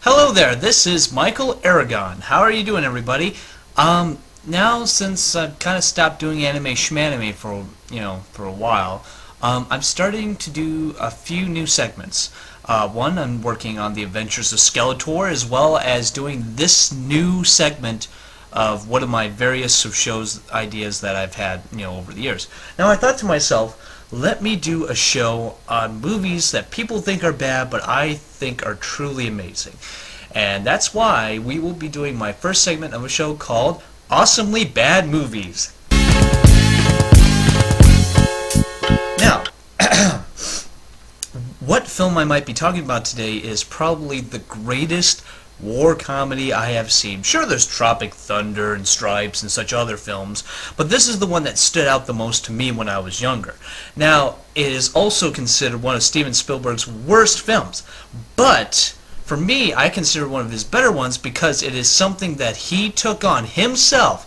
Hello there, this is Michael Aragon. How are you doing, everybody? Now since I've kind of stopped doing anime schmanime for a while, I'm starting to do a few new segments. One, I'm working on the Adventures of Skeletor, as well as doing this new segment of one of my various shows ideas that I've had, over the years. Now I thought to myself, let me do a show on movies that people think are bad, but I think are truly amazing. And that's why we will be doing my first segment of a show called Awesomely Bad Movies. Now, what film I might be talking about today is probably the greatest war comedy I have seen. Sure, there's Tropic Thunder and Stripes and such other films, but this is the one that stood out the most to me when I was younger. Now, it is also considered one of Steven Spielberg's worst films, but for me, I consider one of his better ones because it is something that he took on himself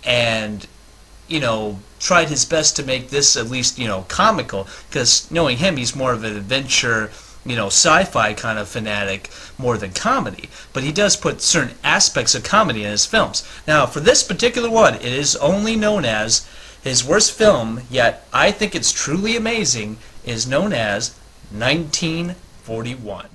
and, tried his best to make this at least, comical, because knowing him, he's more of an adventure, sci-fi kind of fanatic more than comedy. But he does put certain aspects of comedy in his films. Now, for this particular one, it is only known as his worst film, yet I think it's truly amazing, is known as 1941.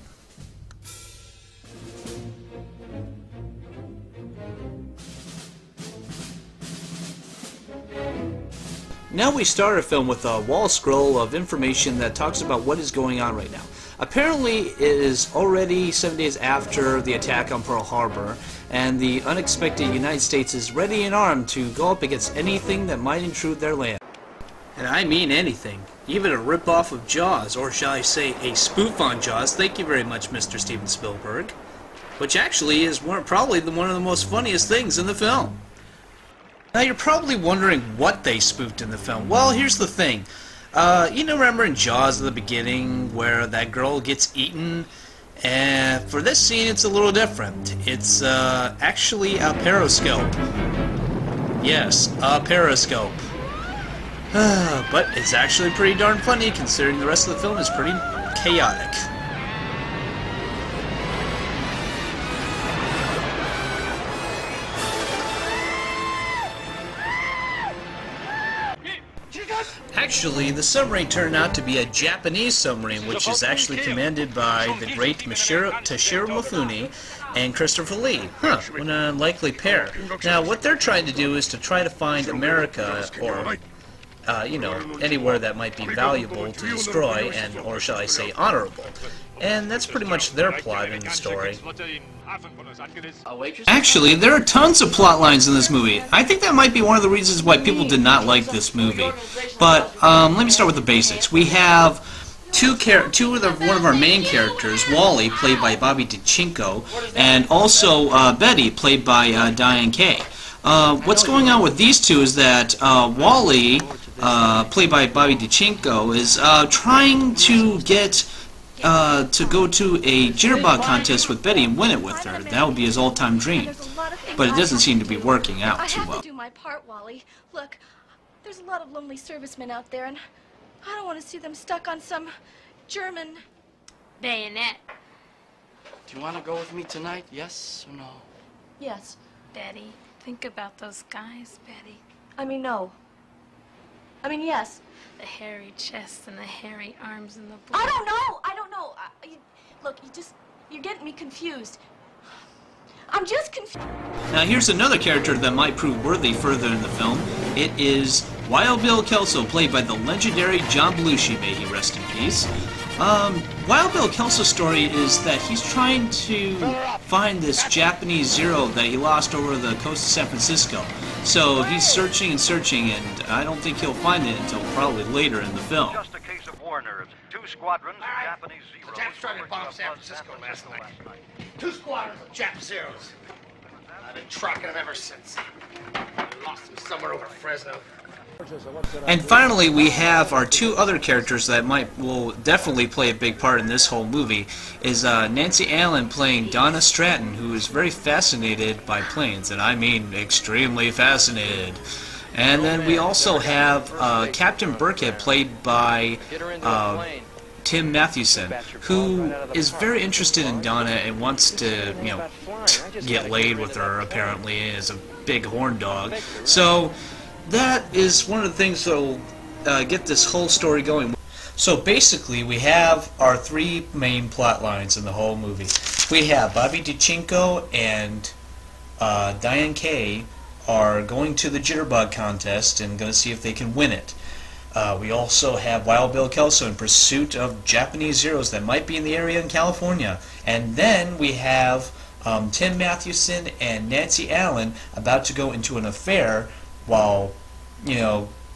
Now we start our film with a wall scroll of information that talks about what is going on right now. Apparently, it is already 7 days after the attack on Pearl Harbor, and the unexpected United States is ready and armed to go up against anything that might intrude their land. And I mean anything. Even a rip-off of Jaws, or shall I say a spoof on Jaws. Thank you very much, Mr. Steven Spielberg. Which actually is probably one of the most funniest things in the film. Now you're probably wondering what they spoofed in the film. Well, here's the thing. Remember in Jaws at the beginning where that girl gets eaten? And for this scene, it's a little different. It's actually a periscope. Yes, a periscope. But it's actually pretty darn funny considering the rest of the film is pretty chaotic. Actually, the submarine turned out to be a Japanese submarine, which is actually commanded by the great Toshiro Mifune and Christopher Lee. Huh, what an unlikely pair. Now, what they're trying to do is to try to find America, or, anywhere that might be valuable to destroy, and, or shall I say, honorable. And that's pretty much their plot in the story. Actually, there are tons of plot lines in this movie. I think that might be one of the reasons why people did not like this movie. But let me start with the basics. We have one of our main characters, Wally, played by Bobby DeCinco, and also Betty, played by Diane Kay. What's going on with these two is that Wally, played by Bobby DeCinco, is trying to get to go to a jitterbug contest with Betty and win it with her. That would be his all-time dream. But it doesn't seem to be working out too well. I have to do my part, Wally. Look, there's a lot of lonely servicemen out there, and I don't want to see them stuck on some German bayonet. Do you want to go with me tonight, yes or no? Yes. Betty, think about those guys, Betty. I mean, no. I mean, yes. The hairy chest and the hairy arms and the blood. I don't know! I don't know. Look, you're getting me confused. I'm just confused. Now here's another character that might prove worthy further in the film. It is Wild Bill Kelso, played by the legendary John Belushi, may he rest in peace. Wild Bill Kelso's story is that he's trying to find this Japanese Zero that he lost over the coast of San Francisco. So he's searching and searching, and I don't think he'll find it until probably later in the film. Just a case of war nerves. 2 squadrons of Japanese Zeros. The Japs tried to bomb San Francisco last night. 2 squadrons of Jap Zeros. I've been tracking them ever since. I lost them somewhere over Fresno. And finally, we have our two other characters that will definitely play a big part in this whole movie. Is Nancy Allen playing Donna Stratton, who is very fascinated by planes, and I mean extremely fascinated. And then we also have Captain Burkhead, played by Tim Mathewson, who is very interested in Donna and wants to, get laid with her, apparently, as a big horn dog. So that is one of the things that'll get this whole story going. So basically, we have our three main plot lines in the whole movie. We have Bobby DeCinco and Diane Kay are going to the Jitterbug contest and going to see if they can win it. We also have Wild Bill Kelso in pursuit of Japanese Zeros that might be in the area in California. And then we have Tim Mathewson and Nancy Allen about to go into an affair while,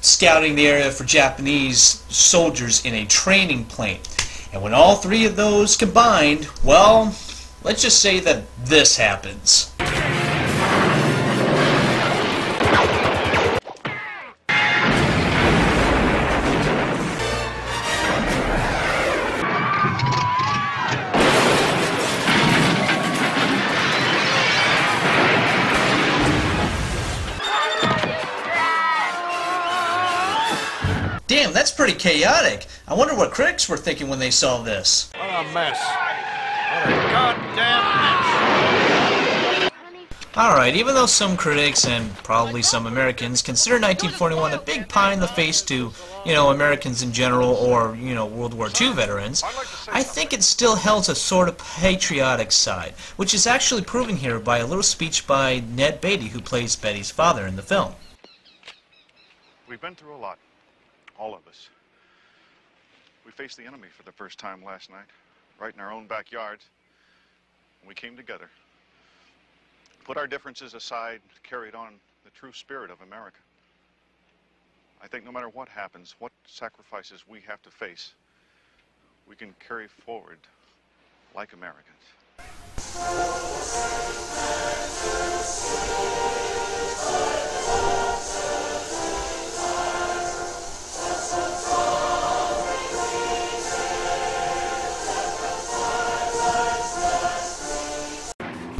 scouting the area for Japanese soldiers in a training plane. And when all three of those combined, well, let's just say that this happens. Damn, that's pretty chaotic. I wonder what critics were thinking when they saw this. What a mess. What a goddamn mess. Alright, even though some critics and probably some Americans consider 1941 a big pie in the face to, Americans in general or, World War II veterans, I think it still held a sort of patriotic side, which is actually proven here by a little speech by Ned Beatty, who plays Betty's father in the film. We've been through a lot. All of us. We faced the enemy for the first time last night, right in our own backyards. We came together, put our differences aside, carried on the true spirit of America. I think no matter what happens, what sacrifices we have to face, we can carry forward like Americans.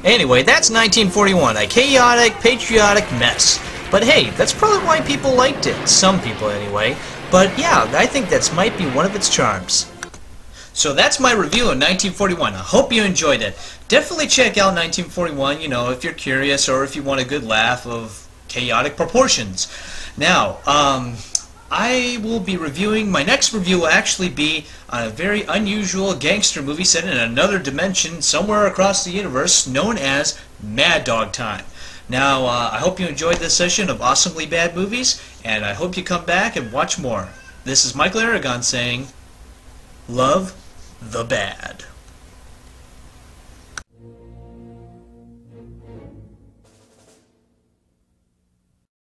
Anyway, that's 1941, a chaotic, patriotic mess. But hey, that's probably why people liked it. Some people, anyway. But yeah, I think that might be one of its charms. So that's my review of 1941. I hope you enjoyed it. Definitely check out 1941, if you're curious or if you want a good laugh of chaotic proportions. Now, I will be reviewing, my next review will actually be on a very unusual gangster movie set in another dimension somewhere across the universe known as Mad Dog Time. Now, I hope you enjoyed this session of Awesomely Bad Movies, and I hope you come back and watch more. This is Michael Aragon saying, love the bad.